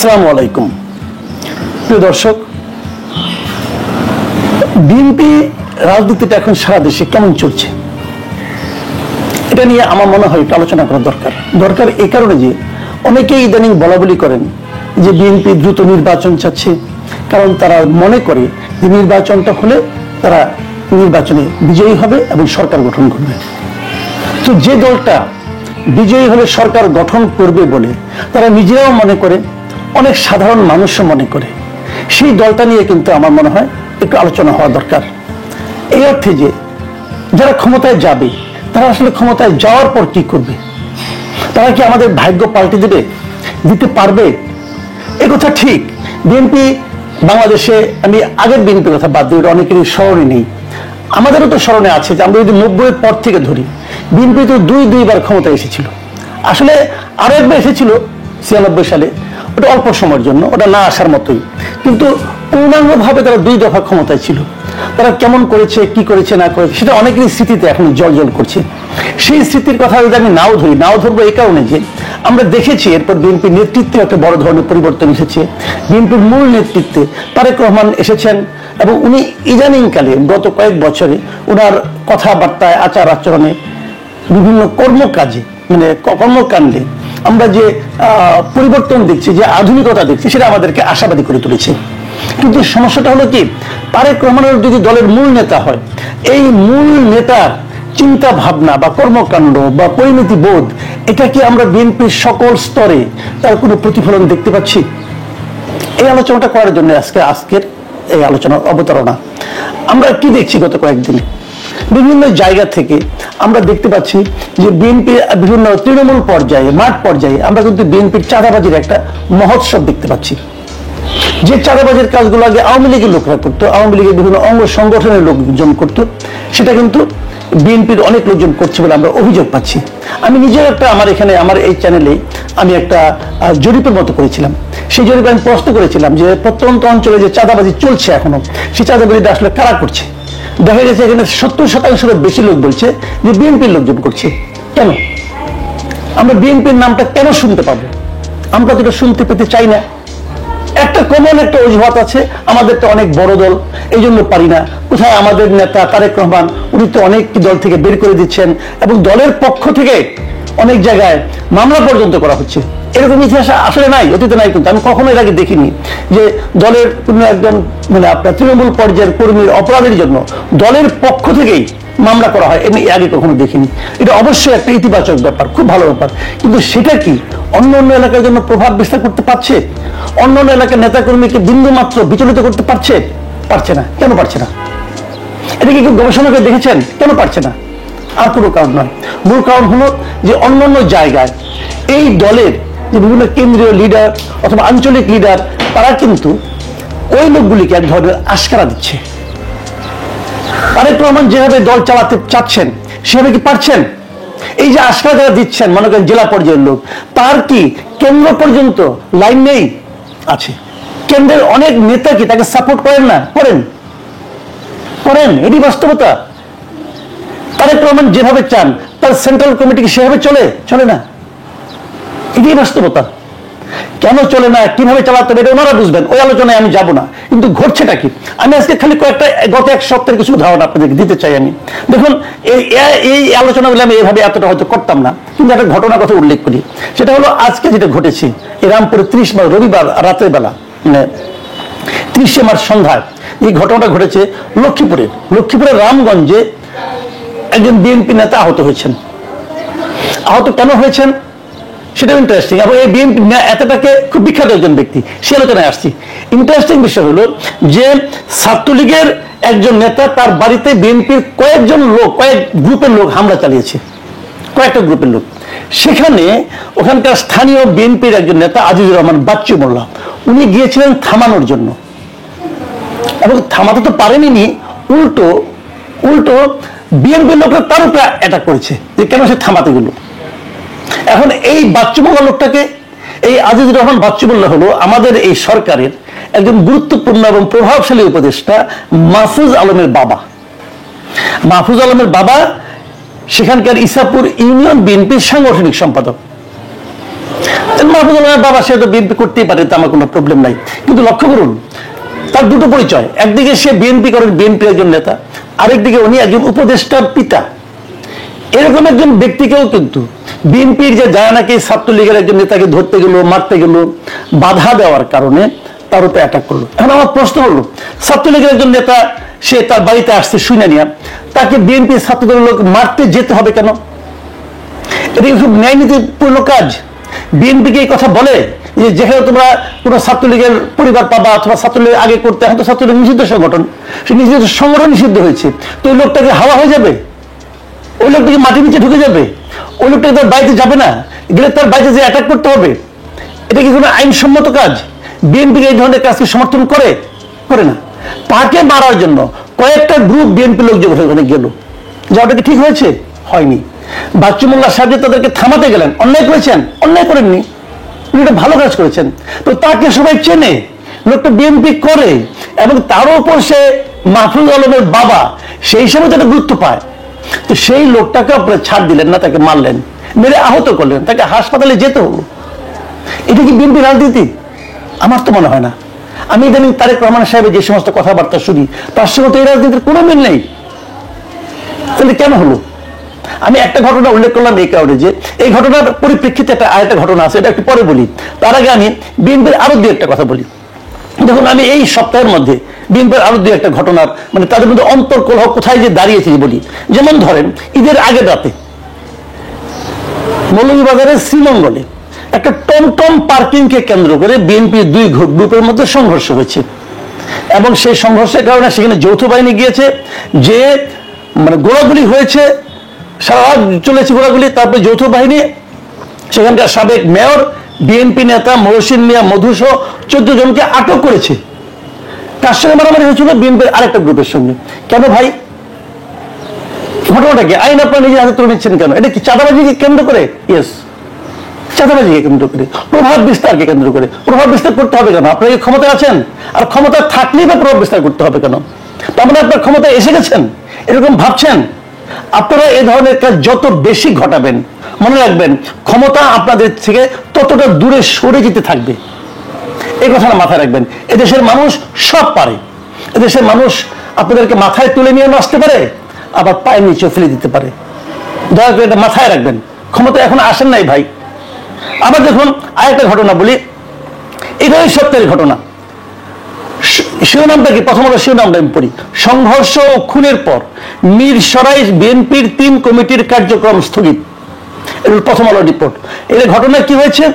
আসসালামু আলাইকুম প্রিয় দর্শক, বিএনপি রাজনীতিটা এখন সারা দেশে কেমন চলছে এটা নিয়ে আমার মনে হয় একটু আলোচনা করা দরকার এই কারণে যে অনেকেই ইদানিং বলা বলি করেন যে বিএনপি দ্রুত নির্বাচন চাচ্ছে, কারণ তারা মনে করে যে নির্বাচনটা হলে তারা নির্বাচনে বিজয়ী হবে এবং সরকার গঠন করবে। তো যে দলটা বিজয়ী হলে সরকার গঠন করবে বলে তারা নিজেরাও মনে করে, অনেক সাধারণ মানুষও মনে করে, সেই দলটা নিয়ে কিন্তু আমার মনে হয় একটু আলোচনা হওয়া দরকার। এই অর্থে যে যারা ক্ষমতায় যাবে তারা আসলে ক্ষমতায় যাওয়ার পর কি করবে, তারা কি আমাদের ভাগ্য পাল্টে দিতে পারবে? এ কথা ঠিক। বিএনপি বাংলাদেশে, আমি আগের বিএনপির কথা বাদ দিই, অনেকেরই স্মরণে নেই, আমাদেরও তো স্মরণে আছে যে আমরা যদি 90-এর পর থেকে ধরি, বিএনপি তো দুইবার ক্ষমতায় এসেছিল। আসলে আরো একবার এসেছিল 96 সালে, ওটা অল্প সময়ের জন্য, ওটা না আসার মতোই, কিন্তু পূর্ণাঙ্গভাবে তারা 2 দফা ক্ষমতায় ছিল। তারা কেমন করেছে, কি করেছে না করেছে সেটা অনেকেরই স্মৃতিতে এখন জল করছে। সেই স্মৃতির কথা যদি আমি নাও ধরবো এই কারণে যে আমরা দেখেছি এরপর বিএনপির নেতৃত্বে একটা বড় ধরনের পরিবর্তন এসেছে। বিএনপির মূল নেতৃত্বে তারেক রহমান এসেছেন এবং উনি ইদানিংকালে গত কয়েক বছরে ওনার কথাবার্তায়, আচার আচরণে, বিভিন্ন কর্মকাজে, মানে কর্মকাণ্ডে আমরা যে পরিবর্তন দেখছি, যে আধুনিকতা দেখছি, সেটা আমাদেরকে আশাবাদী করে তুলেছে। কিন্তু সমস্যাটা হলো কি, তারেক রহমানের যদি দলের মূল নেতা হয়, এই মূল নেতার চিন্তা ভাবনা বা কর্মকাণ্ড বা পরিণতি বোধ, এটা কি আমরা বিএনপির সকল স্তরে তার কোনো প্রতিফলন দেখতে পাচ্ছি? এই আলোচনাটা করার জন্য আজকের এই আলোচনার অবতারণা। আমরা কি দেখছি গত কয়েকদিনে বিভিন্ন জায়গা থেকে আমরা দেখতে পাচ্ছি যে বিএনপি বিভিন্ন তৃণমূল পর্যায়ে, মাঠ পর্যায়ে আমরা কিন্তু বিএনপির চাঁদাবাজির একটা মহোৎসব দেখতে পাচ্ছি। যে চাঁদাবাজির কাজগুলো আগে আওয়ামী লীগের লোকরা করতো, আওয়ামী লীগের বিভিন্ন অঙ্গ সংগঠনের লোকজন করতো, সেটা কিন্তু বিএনপির অনেক লোকজন করছে বলে আমরা অভিযোগ পাচ্ছি। আমি নিজের আমার এই চ্যানেলে আমি একটা জরিপের মতো করেছিলাম। সেই জরিপে আমি প্রশ্ন করেছিলাম যে প্রত্যন্ত অঞ্চলে যে চাঁদাবাজি চলছে এখনো, সেই চাঁদাবাজিটা আসলে কারা করছে। দেখা গেছে এখানে 70% বেশি লোক বলছে যে বিএনপির লোকজন করছে। কেন আমরা বিএনপির নামটা কেন শুনতে পাবো? আমরা তো এটা শুনতে পেতে চাই না। একটা কমন একটা অজুহাত আছে, আমাদের তো অনেক বড় দল, এই জন্য পারি না। কোথায় আমাদের নেতা তারেক রহমান, উনি তো অনেক দল থেকে বের করে দিচ্ছেন এবং দলের পক্ষ থেকে অনেক জায়গায় মামলা পর্যন্ত করা হচ্ছে। এরকম ইতিহাস আসলে নাই, অতীতে নাই, কিন্তু আমি কখনো এর আগে দেখিনি যে দলের কোন একজন, মানে আপনার তৃণমূল পর্যায়ের কর্মীর অপরাধের জন্য দলের পক্ষ থেকেই মামলা করা হয়, এমনি আগে কখনো দেখিনি। এটা অবশ্যই একটা ইতিবাচক ব্যাপার, খুব ভালো ব্যাপার, কিন্তু সেটা কি অন্য এলাকার জন্য প্রভাব বিস্তার করতে পারছে? অন্য এলাকার নেতাকর্মীকে বিন্দু মাত্র বিচলিত করতে পারছে না? কেন পারছে না? এটা কি কেউ গবেষণা করে দেখেছেন কেন পারছে না? আর কোনো কারণ নয়, মূল কারণ হলো যে অন্যান্য জায়গায় এই দলের যে বিভিন্ন কেন্দ্রীয় লিডার অথবা আঞ্চলিক লিডার, তারা কিন্তু ওই লোকগুলিকে এক ধরনের আশকারা দিচ্ছে। তারেক রহমান যেভাবে দল চালাতে চাচ্ছেন সেভাবে কি পারছেন? এই যে আশকারা যারা দিচ্ছেন, মনে করেন জেলা পর্যায়ের লোক, তার কি কেন্দ্র পর্যন্ত লাইন নেই? আছে। কেন্দ্রের অনেক নেতা কি তাকে সাপোর্ট করেন না? করেন, এটি বাস্তবতা। তারেক রহমান যেভাবে চান তার সেন্ট্রাল কমিটি কি সেভাবে চলে না? এটি বাস্তবতা। কেন চলে না, কিভাবে চালাতে হবে, এটা ওনারা বুঝবেন, ওই আলোচনায় আমি যাব না। কিন্তু ঘটছেটা কি, আমি আজকে খালি কয়েকটা গত এক সপ্তাহের কিছু উদাহরণ আপনাদেরকে দিতে চাই। আমি দেখুন, এই আলোচনাগুলো আমি এভাবে এতটা হয়তো করতাম না, কিন্তু একটা ঘটনার কথা উল্লেখ করি। সেটা হলো আজকে যেটা ঘটেছে এই রামপুরে 30 মার্চ রবিবার রাতের বেলা, মানে 30শে মার্চ সন্ধ্যায় এই ঘটনাটা ঘটেছে লক্ষ্মীপুরের রামগঞ্জে। একজন বিএনপি নেতা আহত হয়েছেন। আহত কেন হয়েছেন সেটা ইন্টারেস্টিং, এবং এই বিএনপি এতটাকে খুব বিখ্যাত একজন ব্যক্তি, সে আলোচনায় আসছি। ইন্টারেস্টিং বিষয় হলো যে ছাত্রলীগের একজন নেতা, তার বাড়িতে বিএনপির কয়েক গ্রুপের লোক হামলা চালিয়েছে, কয়েকটা গ্রুপের লোক। সেখানে ওখানকার স্থানীয় বিএনপির একজন নেতা আজিজুর রহমান বাচ্চু মোল্লা, উনি গিয়েছিলেন থামানোর জন্য, এবং থামাতে তো পারেনি, উল্টো বিএনপির লোকরা তার উপরে অ্যাটাক করেছে যে কেন সে থামাতে গেল। এখন এই বাচ্চু মোল্লা লোকটাকে, এই আজিজুর রহমান বাচ্চু মোল্লা হলো আমাদের এই সরকারের একজন গুরুত্বপূর্ণ এবং প্রভাবশালী উপদেষ্টা মাহফুজ আলমের বাবা সেখানকার ইসাপুর ইউনিয়ন বিএনপির সাংগঠনিক সম্পাদক। মাহফুজুল্লাহ বাবা সে তো বিএনপি করতেই পারে, তো আমার কোনো প্রবলেম নাই। কিন্তু লক্ষ্য করুন তার দুটো পরিচয়, একদিকে সে বিএনপি করেন, বিএনপির একজন নেতা, আরেকদিকে উনি একজন উপদেষ্টার পিতা। এরকম একজন ব্যক্তিকেও কিন্তু বিএনপির যে যায় নাকি ছাত্রলীগের একজন নেতাকে ধরতে গেল, মারতে গেল, বাধা দেওয়ার কারণে তার উপরে অ্যাটাক করলো। এখন আমার প্রশ্ন হলো, ছাত্রলীগের একজন নেতা সে তার বাড়িতে আসছে শুনে নিয়ে, তাকে বিএনপি ছাত্রদলের লোক মারতে যেতে হবে কেন? এটা খুব ন্যায় নীতিপূর্ণ কাজ। বিএনপিকে এই কথা বলে যে যেখানে তোমরা কোনো ছাত্রলীগের পরিবার পাবা অথবা ছাত্রলীগের আগে করতে, এখন তো ছাত্রলীগ নিষিদ্ধ সংগঠন, সে নিষিদ্ধ সংগঠন নিষিদ্ধ হয়েছে, তো ওই লোকটাকে হাওয়া হয়ে যাবে, ওই লোকটাকে মাটির নিচে ঢুকে যাবে, ওই লোকটাকে তার বাড়িতে যাবে না, গেলে তার বাড়িতে যে অ্যাটাক করতে হবে, এটা কি কোনো আইনসম্মত কাজ? বিএনপিকে এই ধরনের কাজকে সমর্থন করে? করে না। তাকে মারার জন্য কয়েকটা গ্রুপ বিএনপি লোক যে ওখানে গেল, যাওয়াটা কি ঠিক হয়েছে? হয়নি। বাচ্চু মোল্লা সাহেব তাদেরকে থামাতে গেলেন, অন্যায় করেছেন? অন্যায় করেননি, উনি একটা ভালো কাজ করেছেন। তো তাকে সবাই চেনে, লোকটা বিএনপি করে, এবং তার উপর সে মাহফুজ আলমের বাবা, সেই সময় তাকে গুরুত্ব পায়। তো সেই লোকটাকে আপনারা ছাড় দিলেন না, তাকে মারলেন, মেরে আহত করলেন, তাকে হাসপাতালে যেতে হলো। এটা কি বিএনপি রাজনীতি? আমার তো মনে হয় না। আমি ইদানিং তারেক রহমান সাহেবের যে সমস্ত কথাবার্তা শুনি, তার সঙ্গে তো এই রাজনীতির কোনো মিল নেই। তাহলে কেন হলো? আমি একটা ঘটনা উল্লেখ করলাম এই কারণে যে এই ঘটনার পরিপ্রেক্ষিতে আরেকটা ঘটনা আছে, এটা একটু পরে বলি। তার আগে আমি বিএনপির আরো দুই একটা কথা বলি। দেখুন, আমি এই সপ্তাহের মধ্যে বিএনপির আরো দুই একটা ঘটনার মানে তাদের মধ্যে অন্তর্কলহ কোথায় যে দাঁড়িয়েছে বলি। যেমন ধরেন, ঈদের আগের রাতে মৌলভীবাজারের শ্রীমঙ্গলে একটা টমটম পার্কিংকে কেন্দ্র করে বিএনপির দুই গ্রুপের মধ্যে সংঘর্ষ হয়েছে, এবং সেই সংঘর্ষের কারণে সেখানে যৌথ বাহিনী গিয়েছে, যে মানে গোলাগুলি হয়েছে, সারা রাত চলেছে গোলাগুলি। তারপরে যৌথ বাহিনী সেখানকার সাবেক মেয়র, বিএনপি নেতা মহসিন মিয়া মধুসহ 14 জনকে আটক করেছে। তার সঙ্গে মারামারি হয়েছিল বিএনপির আরেকটা গ্রুপের সঙ্গে। কেন ভাই? ঘটনাটা কি? আইন আপনারা নিজে হাতে তুলে নিচ্ছেন কেন? এটা কি চাঁদাবাজিকে কেন্দ্র করে? ইয়েস, চাঁদাবাজিকে কেন্দ্র করে, প্রভাব বিস্তারকে কেন্দ্র করে। প্রভাব বিস্তার করতে হবে কেন? আপনারা কি ক্ষমতা আছেন? আর ক্ষমতা থাকলেই বা প্রভাব বিস্তার করতে হবে কেন? তার মানে আপনার ক্ষমতায় এসে গেছেন এরকম ভাবছেন? আপনারা এই ধরনের কাজ যত বেশি ঘটাবেন, মনে রাখবেন ক্ষমতা আপনাদের থেকে ততটা দূরে সরে যেতে থাকবে। এই কথাটা মাথায় রাখবেন। এদেশের মানুষ সব পারে। এদেশের মানুষ আপনাদেরকে মাথায় তুলে নিয়ে আসতে পারে, আবার পায়ের নিচে ফেলে দিতে পারে। দয়া করে এটা মাথায় রাখবেন। ক্ষমতা এখন আসেন নাই ভাই। আবার দেখুন, আরেকটা ঘটনা বলি, এটা এই সপ্তাহের ঘটনা। শিরোনামটা কি? প্রথমত শিরোনামটা আমি পড়ি। সংঘর্ষ ও খুনের পর মিরসরাই বিএনপির 3 কমিটির কার্যক্রম স্থগিত। প্রথম আলো রিপোর্ট। এর ঘটনা কি হয়েছে?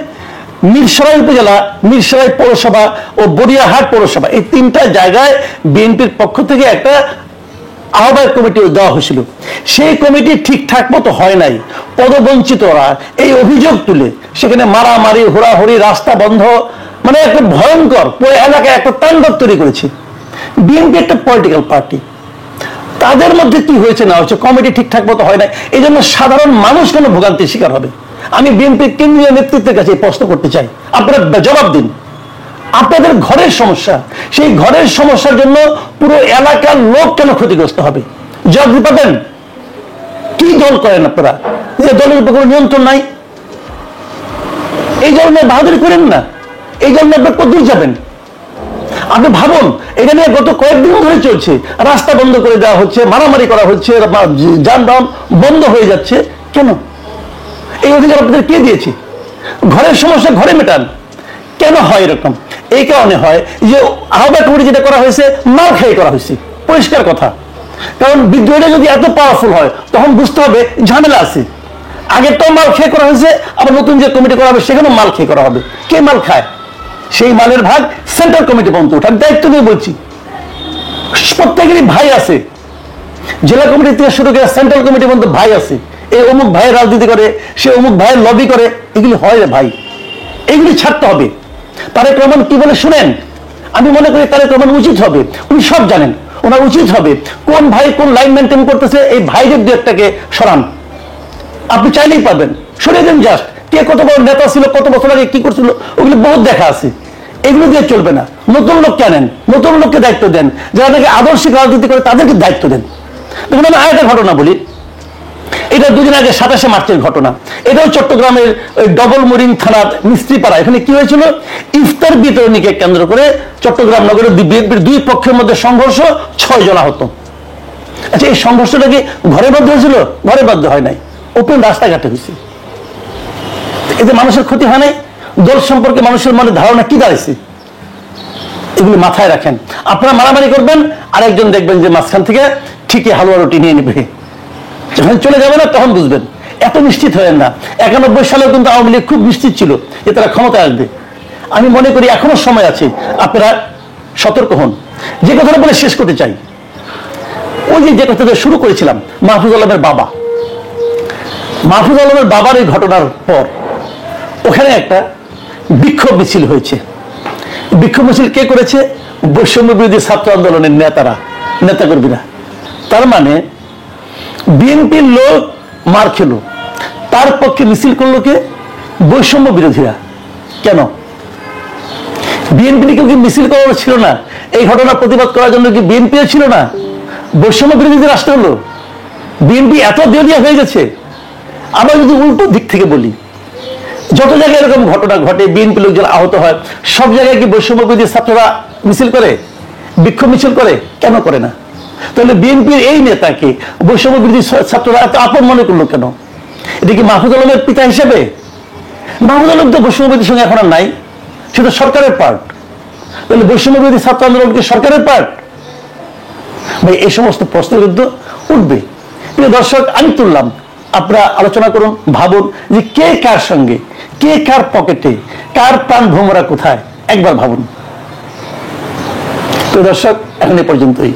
মিরসরাই উপজেলা, মিরসরাই পৌরসভা ও বরিয়াহাট পৌরসভা, এই 3টা জায়গায় বিএনপির পক্ষ থেকে একটা আহ্বায়ক কমিটি দেওয়া হয়েছিল। সেই কমিটি ঠিকঠাক মতো হয় নাই, পদবঞ্চিতরা এই অভিযোগ তুলে সেখানে মারামারি, হোড়াহুড়ি, রাস্তা বন্ধ, মানে একটা ভয়ঙ্কর পুরো এলাকায় একটা তাণ্ডব তৈরি করেছে। বিএনপি একটা পলিটিক্যাল পার্টি, তাদের মধ্যে কি হয়েছে না হয়েছে, কমিটি ঠিকঠাক মতো হয় না, এই জন্য সাধারণ মানুষ কেন ভোগান্তির শিকার হবে? আমি বিএনপির কেন্দ্রীয় নেতৃত্বের কাছে প্রশ্ন করতে চাই, আপনারা জবাব দিন। আপনাদের ঘরের সমস্যা, সেই ঘরের সমস্যার জন্য পুরো এলাকার লোক কেন ক্ষতিগ্রস্ত হবে? জবাব দিতে পারবেন? কি দল করেন আপনারা? যে দলের উপর কোনো নিয়ন্ত্রণ নাই, এই ধরনের বাহাদুরি করেন না। এই জন্য আপনার কতদূর যাবেন? আপনি ভাবুন, এটা নিয়ে গত কয়েকদিন ধরে চলছে, রাস্তা বন্ধ করে দেওয়া হচ্ছে, মারামারি করা হচ্ছে, যানবাহন বন্ধ হয়ে যাচ্ছে। কেন? এই অধিকার আপনাদের কে দিয়েছে? ঘরের সমস্যা ঘরে মেটান। কেন হয় এরকম? এই কারণে হয় যে আহ্বায়ক কমিটি যেটা করা হয়েছে, মার খেয়ে করা হয়েছে, পরিষ্কার কথা। কারণ বিদ্রোহীরা যদি এত পাওয়ারফুল হয়, তখন বুঝতে হবে ঝামেলা আছে। আগেরটাও মাল খেয়ে করা হয়েছে, আবার নতুন যে কমিটি করা হবে সেখানেও মাল খেয়ে করা হবে। কে মাল খায়? সেই মালের ভাগ সেন্ট্রাল কমিটি পর্যন্ত ওঠার দায়িত্ব নিয়ে বলছি। প্রত্যেকেরই ভাই আছে, জেলা কমিটি থেকে শুরু করে সেন্ট্রাল কমিটি পর্যন্ত ভাই আছে। এই অমুক ভাইয়ের রাজনীতি করে, সে অমুক ভাইয়ের লবি করে, এগুলি হয় রে ভাই, এগুলি ছাড়তে হবে। তারেক রহমান কি বলে শুনেন? আমি মনে করি তারেক রহমান উচিত হবে, উনি সব জানেন, ওনার উচিত হবে কোন ভাই কোন লাইন মেনটেন করতেছে, এই ভাইদের দু একটাকে সরান। আপনি চাইলেই পারবেন, সরিয়ে দেন। জাস্ট কে কত বড় নেতা ছিল, কত বছর আগে কি করছিল, ওগুলো বহুত দেখা আছে। এগুলো দিয়ে চলবে না। নতুন লোককে আনেন, নতুন লোককে দায়িত্ব দেন, যারা নাকি আদর্শিক রাজনীতি করে তাদেরকে দায়িত্ব দেন। দেখুন, আমি আরেকটা ঘটনা বলি। এটা দুদিন আগে 27 মার্চের ঘটনা। এটাও চট্টগ্রামের ডবল মোরিং থানার মিস্ত্রিপাড়া। এখানে কি হয়েছিল, ইফতার বিতরণীকে কেন্দ্র করে চট্টগ্রাম নগরের বিএনপির দুই পক্ষের মধ্যে সংঘর্ষ, 6 জন আহত। আচ্ছা, এই সংঘর্ষটা কি ঘরের মধ্যে হয়েছিল? ঘরের মধ্যে হয় নাই, ওপেন রাস্তাঘাটে হয়েছে। এতে মানুষের ক্ষতি হয় নাই? দল সম্পর্কে মানুষের মনে ধারণা কি দাঁড়িয়েছে? এগুলি মাথায় রাখেন। আপনারা মারামারি করবেন, আরেকজন দেখবেন যে মাঝখান থেকে ঠিকই হালুয়া রুটি নিয়ে নেবে। যখন চলে যাবে না তখন বুঝবেন। এত নিশ্চিত হয়েন না। 91 সালেও কিন্তু আওয়ামী লীগ খুব নিশ্চিত ছিল যে তারা ক্ষমতায় আসবে। আমি মনে করি এখনো সময় আছে, আপনারা সতর্ক হন। যে কথাটা বলে শেষ করতে চাই, ওই যে কথাটা শুরু করেছিলাম, মাহফুজ আলমের বাবা, মাহফুজ আলমের বাবার এই ঘটনার পর ওখানে একটা বিক্ষোভ মিছিল হয়েছে। বিক্ষোভ মিছিল কে করেছে? বৈষম্য বিরোধী ছাত্র আন্দোলনের নেতাকর্মীরা। তার মানে বিএনপির লোক মার খেলো, তার পক্ষে মিছিল করলো কে? বৈষম্য বিরোধীরা। কেন? বিএনপি কেউ কি মিছিল করার ছিল না? এই ঘটনা প্রতিবাদ করার জন্য কি বিএনপি ছিল না? বৈষম্য বিরোধী রাষ্ট্র হলো। বিএনপি এত দেউলিয়া হয়ে গেছে। আমরা যদি উল্টো দিক থেকে বলি, যত জায়গায় এরকম ঘটনা ঘটে, বিএনপি লোকজন আহত হয়, সব জায়গায় কি বৈষম্য বিরোধী ছাত্ররা মিছিল করে, বিক্ষোভ মিছিল করে? কেন করে না? তাহলে বিএনপির এই নেতাকে বৈষম্য বিরোধী ছাত্ররা এত আপন মনে করলো কেন? এটা কি মাহফুজ আলমের পিতা হিসেবে? মাহফুজ আলম তো বৈষম্য বিরোধীর সঙ্গে এখন আর নাই, সেটা সরকারের পার্ট। তাহলে বৈষম্য বিরোধী ছাত্র আন্দোলন কি সরকারের পার্ট? ভাই, এই সমস্ত প্রশ্ন কিন্তু উঠবে। প্রিয় দর্শক, আমি তুললাম, আপনারা আলোচনা করুন, ভাবুন যে কে কার সঙ্গে, কে কার পকেটে, কার প্রাণ ভ্রমরা কোথায়, একবার ভাবুন। প্রিয় দর্শক, এখন এ পর্যন্তই।